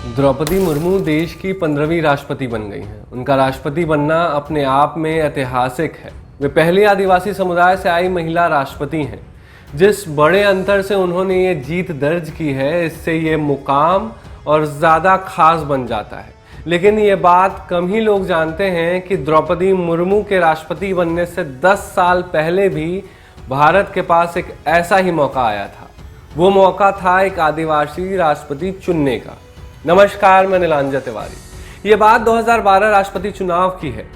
द्रौपदी मुर्मू देश की 15वीं राष्ट्रपति बन गई हैं। उनका राष्ट्रपति बनना अपने आप में ऐतिहासिक है। वे पहली आदिवासी समुदाय से आई महिला राष्ट्रपति हैं। जिस बड़े अंतर से उन्होंने ये जीत दर्ज की है, इससे ये मुकाम और ज़्यादा खास बन जाता है। लेकिन ये बात कम ही लोग जानते हैं कि द्रौपदी मुर्मू के राष्ट्रपति बनने से 10 साल पहले भी भारत के पास एक ऐसा ही मौका आया था। वो मौका था एक आदिवासी राष्ट्रपति चुनने का। नमस्कार, मैं नीलांजन तिवारी। ये बात 2012 राष्ट्रपति चुनाव की है।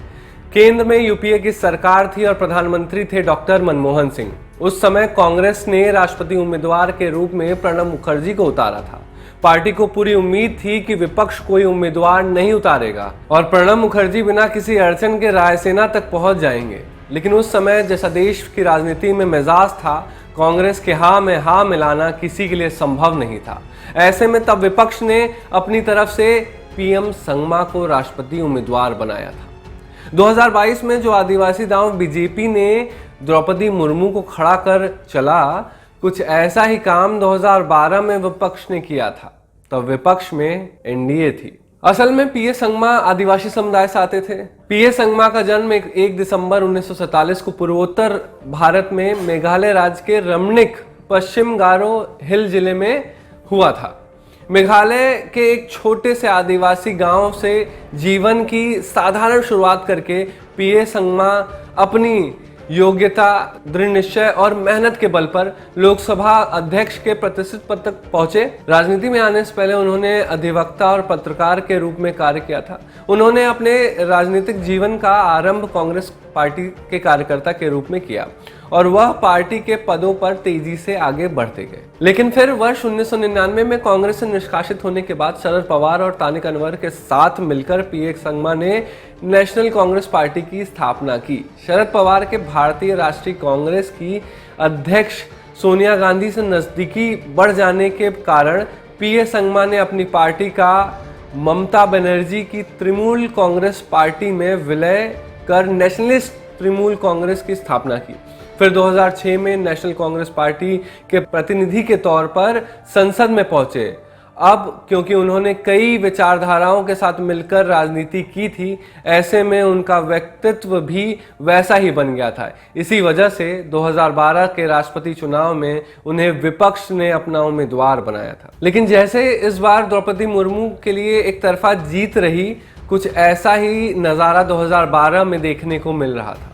केंद्र में यूपीए की सरकार थी और प्रधानमंत्री थे डॉक्टर मनमोहन सिंह। उस समय कांग्रेस ने राष्ट्रपति उम्मीदवार के रूप में प्रणब मुखर्जी को उतारा था। पार्टी को पूरी उम्मीद थी कि विपक्ष कोई उम्मीदवार नहीं उतारेगा और प्रणब मुखर्जी बिना किसी अड़चन के रायसेना तक पहुंच जाएंगे। लेकिन उस समय जैसा देश की राजनीति में मिजाज था, कांग्रेस के हाँ में हाँ मिलाना किसी के लिए संभव नहीं था। ऐसे में तब विपक्ष ने अपनी तरफ से पीएम संगमा को राष्ट्रपति उम्मीदवार बनाया था। 2022 में जो आदिवासी दांव बीजेपी ने द्रौपदी मुर्मू को खड़ा कर चला, कुछ ऐसा ही काम 2012 में विपक्ष ने किया था। तब विपक्ष में एनडीए थी। असल में पीए संगमा आदिवासी समुदाय से आते थे। पीए संगमा का जन्म 1 दिसंबर 1947 को पूर्वोत्तर भारत में मेघालय राज्य के रमणीक पश्चिम गारो हिल जिले में हुआ था। मेघालय के एक छोटे से आदिवासी गांव से जीवन की साधारण शुरुआत करके पीए संगमा अपनी योग्यता, दृढ़ निश्चय और मेहनत के बल पर लोकसभा अध्यक्ष के प्रतिष्ठित पद तक पहुंचे। राजनीति में आने से पहले उन्होंने अधिवक्ता और पत्रकार के रूप में कार्य किया था। उन्होंने अपने राजनीतिक जीवन का आरंभ कांग्रेस पार्टी के कार्यकर्ता के रूप में किया और वह पार्टी के पदों पर तेजी से आगे बढ़ते गए। लेकिन फिर वर्ष 1999 में कांग्रेस से निष्कासित होने के बाद शरद पवार और तानिक अनवर के साथ मिलकर पीए संगमा ने नेशनल कांग्रेस पार्टी की स्थापना की। शरद पवार के भारतीय राष्ट्रीय कांग्रेस की अध्यक्ष सोनिया गांधी से नजदीकी बढ़ जाने के कारण पीए संगमा ने अपनी पार्टी का ममता बनर्जी की तृणमूल कांग्रेस पार्टी में विलय कर नेशनलिस्ट तृणमूल कांग्रेस की स्थापना की। फिर 2006 में नेशनल कांग्रेस पार्टी के प्रतिनिधि के तौर पर संसद में पहुंचे। अब क्योंकि उन्होंने कई विचारधाराओं के साथ मिलकर राजनीति की थी, ऐसे में उनका व्यक्तित्व भी वैसा ही बन गया था। इसी वजह से 2012 के राष्ट्रपति चुनाव में उन्हें विपक्ष ने अपना उम्मीदवार बनाया था। लेकिन जैसे इस बार द्रौपदी मुर्मू के लिए एक तरफा जीत रही, कुछ ऐसा ही नज़ारा 2012 में देखने को मिल रहा था।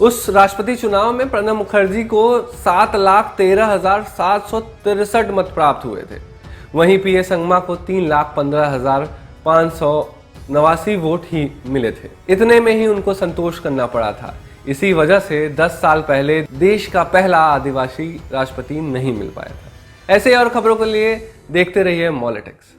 उस राष्ट्रपति चुनाव में प्रणब मुखर्जी को 7,13,763 मत प्राप्त हुए थे। वहीं पीए संगमा को 3,15,589 वोट ही मिले थे। इतने में ही उनको संतोष करना पड़ा था। इसी वजह से 10 साल पहले देश का पहला आदिवासी राष्ट्रपति नहीं मिल पाया था। ऐसे और खबरों के लिए देखते रहिए मॉलिटिक्स।